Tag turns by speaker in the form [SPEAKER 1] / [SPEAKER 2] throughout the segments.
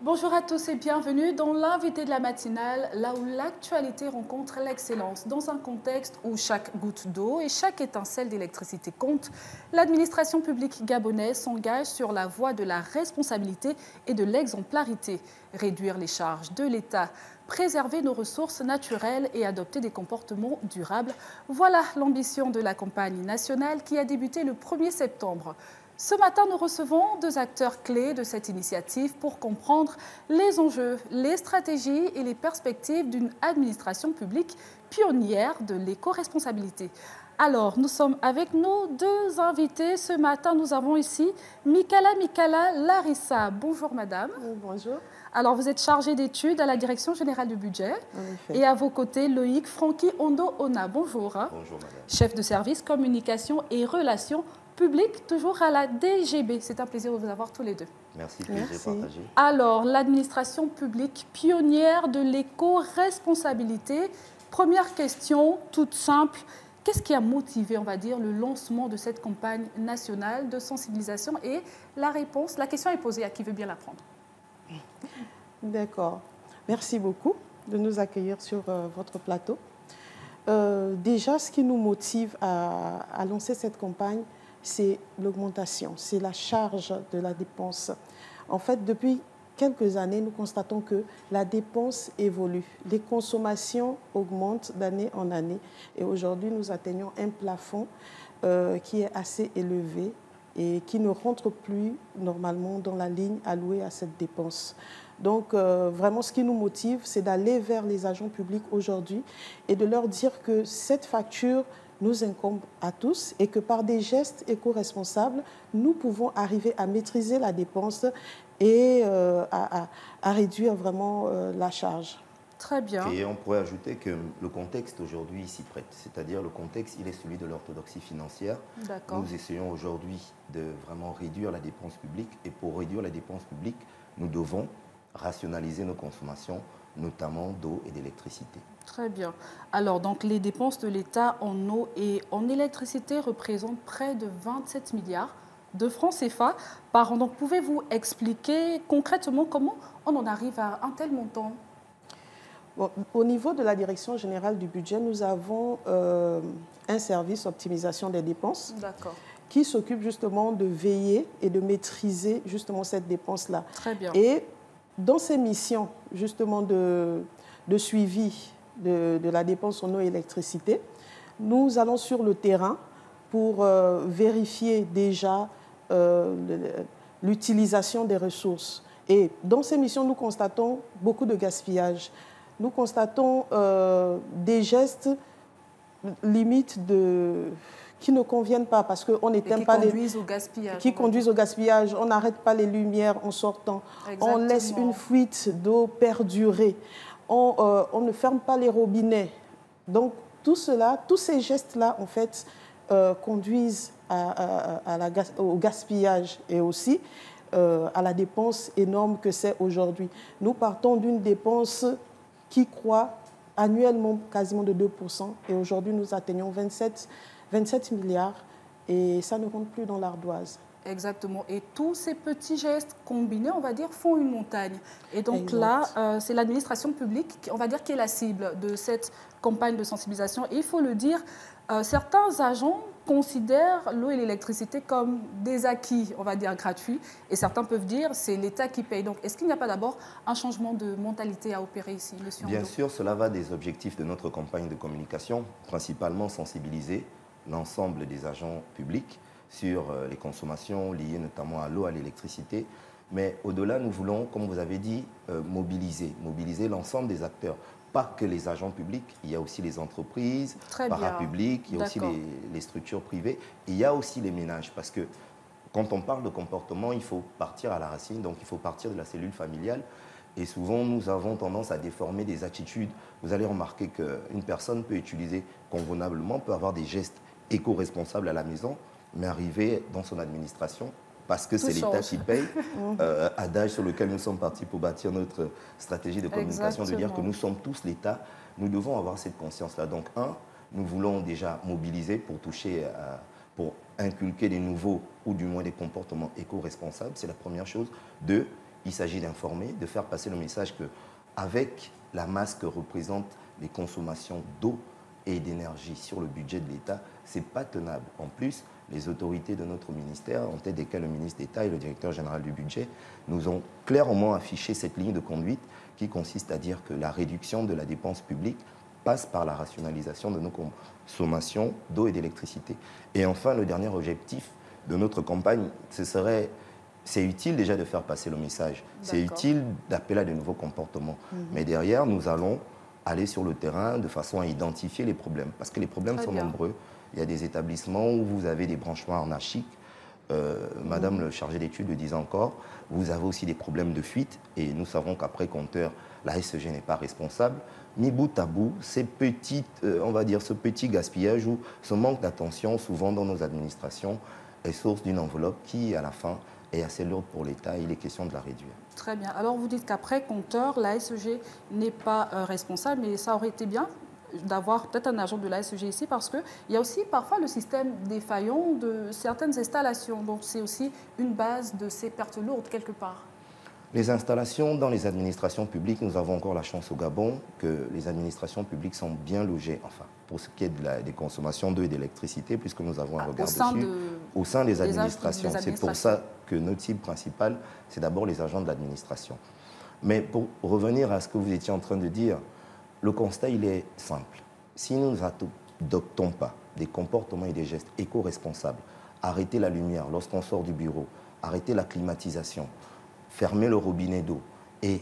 [SPEAKER 1] Bonjour à tous et bienvenue dans l'invité de la matinale, là où l'actualité rencontre l'excellence. Dans un contexte où chaque goutte d'eau et chaque étincelle d'électricité compte, l'administration publique gabonaise s'engage sur la voie de la responsabilité et de l'exemplarité. Réduire les charges de l'État, préserver nos ressources naturelles et adopter des comportements durables. Voilà l'ambition de la campagne nationale qui a débuté le 1er septembre. Ce matin, nous recevons deux acteurs clés de cette initiative pour comprendre les enjeux, les stratégies et les perspectives d'une administration publique pionnière de l'éco-responsabilité. Alors, nous sommes avec nos deux invités. Ce matin, nous avons ici Mikala Larissa. Bonjour madame.
[SPEAKER 2] Bonjour.
[SPEAKER 1] Alors, vous êtes chargée d'études à la Direction générale du budget.
[SPEAKER 2] En effet.
[SPEAKER 1] Et à vos côtés, Loïc Francky Ondo-Ona. Bonjour.
[SPEAKER 3] Bonjour madame.
[SPEAKER 1] Chef de service communication et relations public, toujours à la DGB. C'est un plaisir de vous avoir tous les deux.
[SPEAKER 3] Merci, plaisir partagé.
[SPEAKER 1] Alors, l'administration publique pionnière de l'éco-responsabilité. Première question, toute simple. Qu'est-ce qui a motivé, on va dire, le lancement de cette campagne nationale de sensibilisation? Et la réponse, la question est posée à qui veut bien la prendre.
[SPEAKER 2] D'accord. Merci beaucoup de nous accueillir sur votre plateau. Déjà, ce qui nous motive à lancer cette campagne, c'est l'augmentation, c'est la charge de la dépense. En fait, depuis quelques années, nous constatons que la dépense évolue. Les consommations augmentent d'année en année. Et aujourd'hui, nous atteignons un plafond qui est assez élevé et qui ne rentre plus normalement dans la ligne allouée à cette dépense. Donc, vraiment, ce qui nous motive, c'est d'aller vers les agents publics aujourd'hui et de leur dire que cette facture nous incombe à tous et que par des gestes éco-responsables, nous pouvons arriver à maîtriser la dépense et à réduire vraiment la charge.
[SPEAKER 1] Très bien.
[SPEAKER 3] Et on pourrait ajouter que le contexte aujourd'hui s'y prête, c'est-à-dire le contexte, il est celui de l'orthodoxie financière. Nous essayons aujourd'hui de vraiment réduire la dépense publique et pour réduire la dépense publique, nous devons rationaliser nos consommations, notamment d'eau et d'électricité.
[SPEAKER 1] Très bien. Alors, donc, les dépenses de l'État en eau et en électricité représentent près de 27 milliards de francs CFA par an. Donc, pouvez-vous expliquer concrètement comment on en arrive à un tel montant?
[SPEAKER 2] Bon, au niveau de la Direction générale du budget, nous avons un service optimisation des dépenses qui s'occupe justement de veiller et de maîtriser justement cette dépense-là.
[SPEAKER 1] Très bien.
[SPEAKER 2] Et dans ces missions justement de suivi de la dépense en eau et électricité, nous allons sur le terrain pour vérifier déjà l'utilisation des ressources. Et dans ces missions, nous constatons beaucoup de gaspillage. Nous constatons des gestes limites qui ne conviennent pas parce qu'on n'éteint pas
[SPEAKER 1] qui
[SPEAKER 2] conduisent au gaspillage. On n'arrête pas les lumières en sortant.
[SPEAKER 1] Exactement.
[SPEAKER 2] On laisse une fuite d'eau perdurer. On ne ferme pas les robinets. Donc tout cela, tous ces gestes-là, en fait, conduisent au gaspillage et aussi à la dépense énorme que c'est aujourd'hui. Nous partons d'une dépense qui croît annuellement quasiment de 2%. Et aujourd'hui, nous atteignons 27 milliards et ça ne rentre plus dans l'ardoise.
[SPEAKER 1] Exactement. Et tous ces petits gestes combinés, on va dire, font une montagne. Et donc là, c'est l'administration publique, on va dire, qui est la cible de cette campagne de sensibilisation. Et il faut le dire, certains agents considèrent l'eau et l'électricité comme des acquis, on va dire, gratuits. Et certains peuvent dire c'est l'État qui paye. Donc, est-ce qu'il n'y a pas d'abord un changement de mentalité à opérer ici, monsieur Ondo?
[SPEAKER 3] Bien sûr, cela va des objectifs de notre campagne de communication, principalement sensibiliser l'ensemble des agents publics sur les consommations liées notamment à l'eau, à l'électricité. Mais au-delà, nous voulons, comme vous avez dit, mobiliser l'ensemble des acteurs. Pas que les agents publics, il y a aussi les entreprises, parapubliques, il y a aussi les structures privées, et il y a aussi les ménages. Parce que quand on parle de comportement, il faut partir à la racine, donc il faut partir de la cellule familiale. Et souvent, nous avons tendance à déformer des attitudes. Vous allez remarquer qu'une personne peut utiliser convenablement, peut avoir des gestes éco-responsables à la maison, mais arriver dans son administration, parce que c'est l'État qui paye, adage sur lequel nous sommes partis pour bâtir notre stratégie de communication, de dire que nous sommes tous l'État, nous devons avoir cette conscience-là. Donc, nous voulons déjà mobiliser pour toucher, pour inculquer des nouveaux ou du moins des comportements éco-responsables, c'est la première chose. 2, il s'agit d'informer, de faire passer le message qu'avec la masse que représentent les consommations d'eau et d'énergie sur le budget de l'État, ce n'est pas tenable. En plus, les autorités de notre ministère, en tête desquelles le ministre d'État et le directeur général du budget, nous ont clairement affiché cette ligne de conduite qui consiste à dire que la réduction de la dépense publique passe par la rationalisation de nos consommations d'eau et d'électricité. Et enfin, le dernier objectif de notre campagne, c'est utile déjà de faire passer le message, c'est utile d'appeler à de nouveaux comportements. Mais derrière, nous allons aller sur le terrain de façon à identifier les problèmes. Parce que les problèmes sont nombreux. Il y a des établissements où vous avez des branchements anarchiques. Madame le chargé d'études le disait encore. Vous avez aussi des problèmes de fuite. Et nous savons qu'après compteur, la SEG n'est pas responsable. Mis bout à bout, ce petit gaspillage ou ce manque d'attention souvent dans nos administrations est source d'une enveloppe qui, à la fin, est assez lourde pour l'État et il est question de la réduire. Très bien.
[SPEAKER 1] Alors, vous dites qu'après compteur, la SEG n'est pas responsable, mais ça aurait été bien d'avoir peut-être un agent de la SEG ici parce qu'il y a aussi parfois le système défaillant de certaines installations. Donc, c'est aussi une base de ces pertes lourdes quelque part.
[SPEAKER 3] Les installations dans les administrations publiques, nous avons encore la chance au Gabon que les administrations publiques sont bien logées, enfin, pour ce qui est des consommations d'eau et d'électricité, puisque nous avons un regard dessus, au sein des administrations. C'est pour ça que notre cible principale, c'est d'abord les agents de l'administration. Mais pour revenir à ce que vous étiez en train de dire, le constat, il est simple. Si nous n'adoptons pas des comportements et des gestes éco-responsables, arrêter la lumière lorsqu'on sort du bureau, arrêter la climatisation, fermer le robinet d'eau et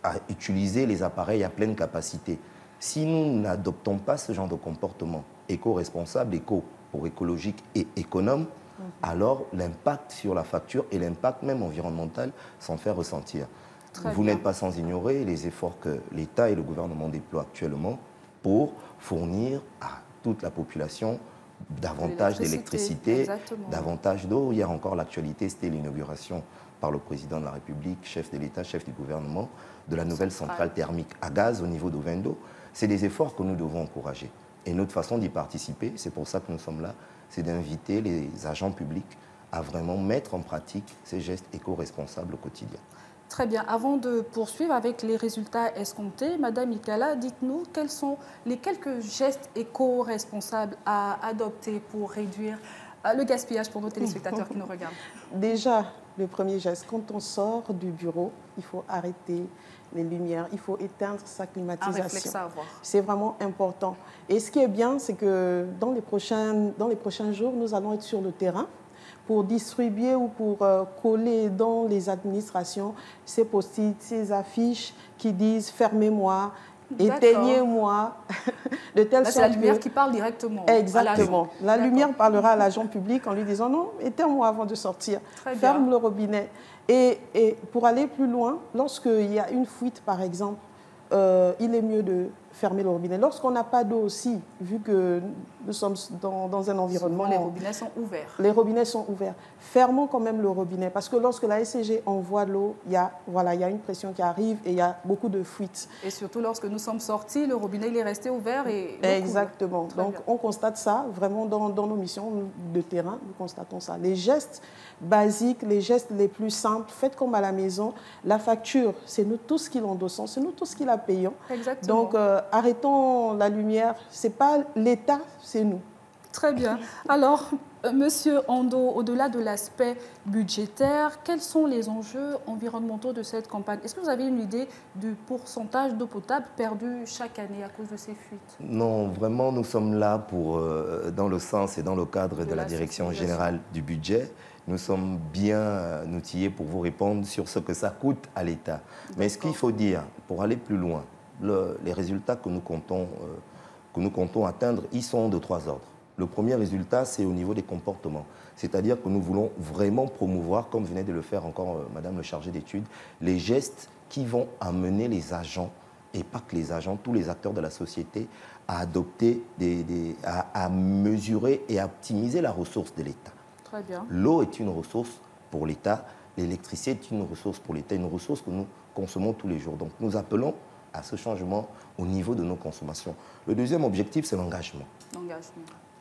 [SPEAKER 3] à utiliser les appareils à pleine capacité. Si nous n'adoptons pas ce genre de comportement éco-responsable, éco pour écologique et économe, alors l'impact sur la facture et l'impact même environnemental s'en fait ressentir. Vous n'êtes pas sans ignorer les efforts que l'État et le gouvernement déploient actuellement pour fournir à toute la population davantage d'électricité, davantage d'eau. Hier encore, l'actualité, c'était l'inauguration par le président de la République, chef de l'État, chef du gouvernement, de la nouvelle centrale thermique à gaz au niveau d'Ovendo. C'est des efforts que nous devons encourager. Et notre façon d'y participer, c'est pour ça que nous sommes là, c'est d'inviter les agents publics à vraiment mettre en pratique ces gestes éco-responsables au quotidien.
[SPEAKER 1] Très bien. Avant de poursuivre avec les résultats escomptés, Madame Ikala, dites-nous quels sont les quelques gestes éco-responsables à adopter pour réduire le gaspillage pour nos téléspectateurs qui nous regardent.
[SPEAKER 2] Déjà, le premier geste, quand on sort du bureau, il faut arrêter les lumières, il faut éteindre sa climatisation.
[SPEAKER 1] Un réflexe à avoir.
[SPEAKER 2] C'est vraiment important. Et ce qui est bien, c'est que dans les prochains jours, nous allons être sur le terrain pour distribuer ou pour coller dans les administrations ces post-it, ces affiches qui disent « fermez-moi ». Éteignez-moi, de telle sorte que...
[SPEAKER 1] C'est la lumière qui parle directement.
[SPEAKER 2] Exactement. La lumière parlera à l'agent public en lui disant non, éteins-moi avant de sortir. Ferme le robinet. Et pour aller plus loin, lorsqu'il y a une fuite, par exemple, il est mieux de fermer le robinet. Lorsqu'on n'a pas d'eau aussi, vu que nous sommes dans un environnement...
[SPEAKER 1] Souvent, les robinets sont ouverts.
[SPEAKER 2] Les robinets sont ouverts. Fermons quand même le robinet, parce que lorsque la SCG envoie l'eau, il y a une pression qui arrive et il y a beaucoup de fuites.
[SPEAKER 1] Et surtout lorsque nous sommes sortis, le robinet il est resté ouvert et...
[SPEAKER 2] Exactement. Donc on constate ça vraiment dans nos missions de terrain, nous constatons ça. Les gestes basiques, les gestes les plus simples, faites comme à la maison. La facture, c'est nous tous qui l'endossons, c'est nous tous qui la payons.
[SPEAKER 1] Exactement.
[SPEAKER 2] Donc arrêtons la lumière, ce n'est pas l'État, c'est nous.
[SPEAKER 1] Très bien. Alors, Monsieur Ando, au-delà de l'aspect budgétaire, quels sont les enjeux environnementaux de cette campagne? Est-ce que vous avez une idée du pourcentage d'eau potable perdue chaque année à cause de ces fuites?
[SPEAKER 3] Non, vraiment, nous sommes là pour, dans le sens et dans le cadre de la Direction générale du budget. Nous sommes bien outillés pour vous répondre sur ce que ça coûte à l'État. Mais ce qu'il faut dire, pour aller plus loin, les résultats que nous comptons atteindre, ils sont de 3 ordres. Le premier résultat, c'est au niveau des comportements. C'est-à-dire que nous voulons vraiment promouvoir, comme venait de le faire encore Madame le chargé d'études, les gestes qui vont amener les agents, et pas que les agents, tous les acteurs de la société, à adopter, à mesurer et à optimiser la ressource de l'État.
[SPEAKER 1] Très bien.
[SPEAKER 3] L'eau est une ressource pour l'État, l'électricité est une ressource pour l'État, une ressource que nous consommons tous les jours. Donc nous appelons à ce changement au niveau de nos consommations. Le deuxième objectif, c'est l'engagement.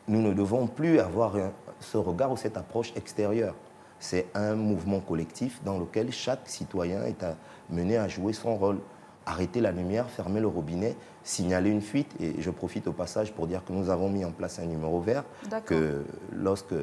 [SPEAKER 3] Nous ne devons plus avoir ce regard ou cette approche extérieure. c'est un mouvement collectif dans lequel chaque citoyen est mené à jouer son rôle. Arrêter la lumière, fermer le robinet, signaler une fuite. Et je profite au passage pour dire que nous avons mis en place un numéro vert, que lorsque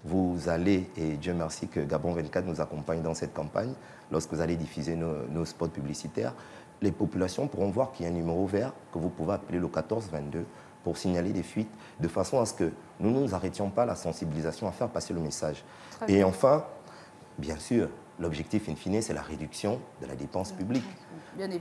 [SPEAKER 3] vous allez, et Dieu merci que Gabon 24 nous accompagne dans cette campagne, lorsque vous allez diffuser nos spots publicitaires, les populations pourront voir qu'il y a un numéro vert que vous pouvez appeler le 1422 pour signaler des fuites, de façon à ce que nous ne nous arrêtions pas à la sensibilisation, à faire passer le message. Et enfin, bien sûr, l'objectif in fine, c'est la réduction de la dépense publique.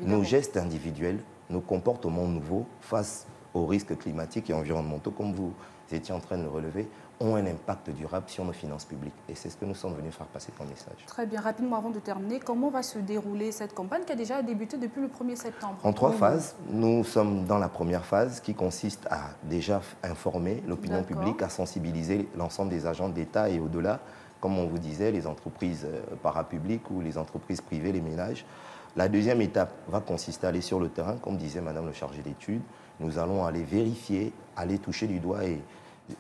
[SPEAKER 3] Nos gestes individuels, nos comportements nouveaux face aux risques climatiques et environnementaux, comme vous étiez en train de le relever, ont un impact durable sur nos finances publiques. Et c'est ce que nous sommes venus faire passer comme message.
[SPEAKER 1] Très bien. Rapidement, avant de terminer, comment va se dérouler cette campagne qui a déjà débuté depuis le 1er septembre?
[SPEAKER 3] En 3 phases. Nous sommes dans la première phase qui consiste à déjà informer l'opinion publique, à sensibiliser l'ensemble des agents d'État et au-delà, comme on vous disait, les entreprises parapubliques ou les entreprises privées, les ménages. La deuxième étape va consister à aller sur le terrain, comme disait Madame le chargé d'études. Nous allons aller vérifier, aller toucher du doigt et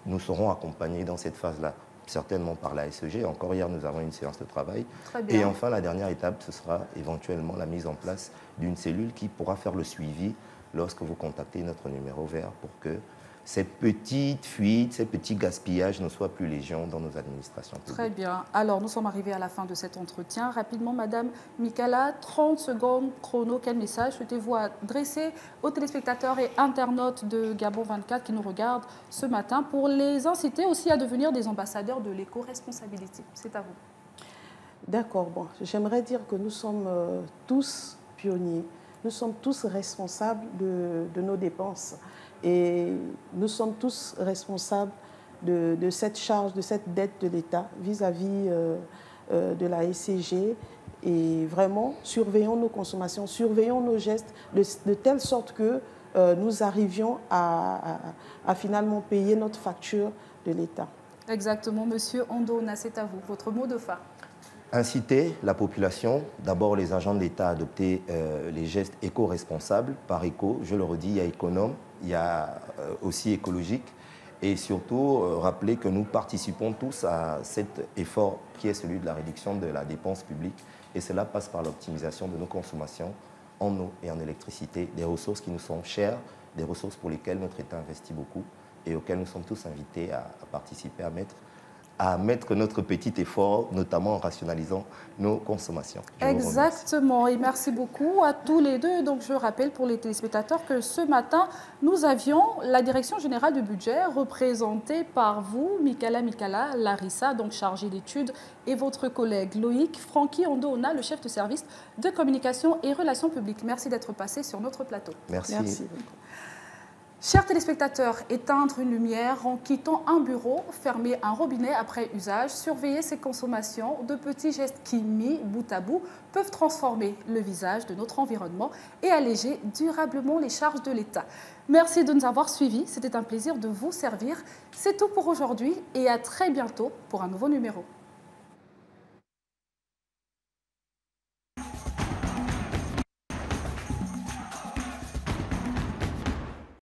[SPEAKER 3] nous serons accompagnés dans cette phase-là, certainement par la SEG. Encore hier, nous avons une séance de travail. Et enfin, la dernière étape, ce sera éventuellement la mise en place d'une cellule qui pourra faire le suivi lorsque vous contactez notre numéro vert pour que ces petites fuites, ces petits gaspillages ne soient plus légion dans nos administrations publiques.
[SPEAKER 1] Très bien. Alors, nous sommes arrivés à la fin de cet entretien. Rapidement, Madame Mikala, 30 secondes chrono. Quel message souhaitez-vous adresser aux téléspectateurs et internautes de Gabon 24 qui nous regardent ce matin pour les inciter aussi à devenir des ambassadeurs de l'éco-responsabilité? C'est à vous.
[SPEAKER 2] D'accord. Bon, j'aimerais dire que nous sommes tous pionniers. Nous sommes tous responsables de nos dépenses. Et nous sommes tous responsables de cette charge, de cette dette de l'État vis-à-vis de la SCG. Et vraiment, surveillons nos consommations, surveillons nos gestes de telle sorte que nous arrivions à finalement payer notre facture de l'État.
[SPEAKER 1] Exactement. Monsieur Ondona, c'est à vous. Votre mot de fin.
[SPEAKER 3] Inciter la population, d'abord les agents de l'État à adopter les gestes éco-responsables. Par éco, je le redis, il y a économe, il y a aussi écologique. Et surtout, rappeler que nous participons tous à cet effort qui est celui de la réduction de la dépense publique. Et cela passe par l'optimisation de nos consommations en eau et en électricité, des ressources qui nous sont chères, des ressources pour lesquelles notre État investit beaucoup et auxquelles nous sommes tous invités à participer, à mettre notre petit effort, notamment en rationalisant nos consommations.
[SPEAKER 1] Exactement, et merci beaucoup à tous les deux. Donc je rappelle pour les téléspectateurs que ce matin, nous avions la Direction générale du budget représentée par vous, Mikala Larissa, donc chargée d'études, et votre collègue Loïc Francky Ondona, le chef de service de communication et relations publiques. Merci d'être passé sur notre plateau.
[SPEAKER 3] Merci.
[SPEAKER 1] Chers téléspectateurs, éteindre une lumière en quittant un bureau, fermer un robinet après usage, surveiller ses consommations, de petits gestes qui, mis bout à bout, peuvent transformer le visage de notre environnement et alléger durablement les charges de l'État. Merci de nous avoir suivis, c'était un plaisir de vous servir. C'est tout pour aujourd'hui et à très bientôt pour un nouveau numéro.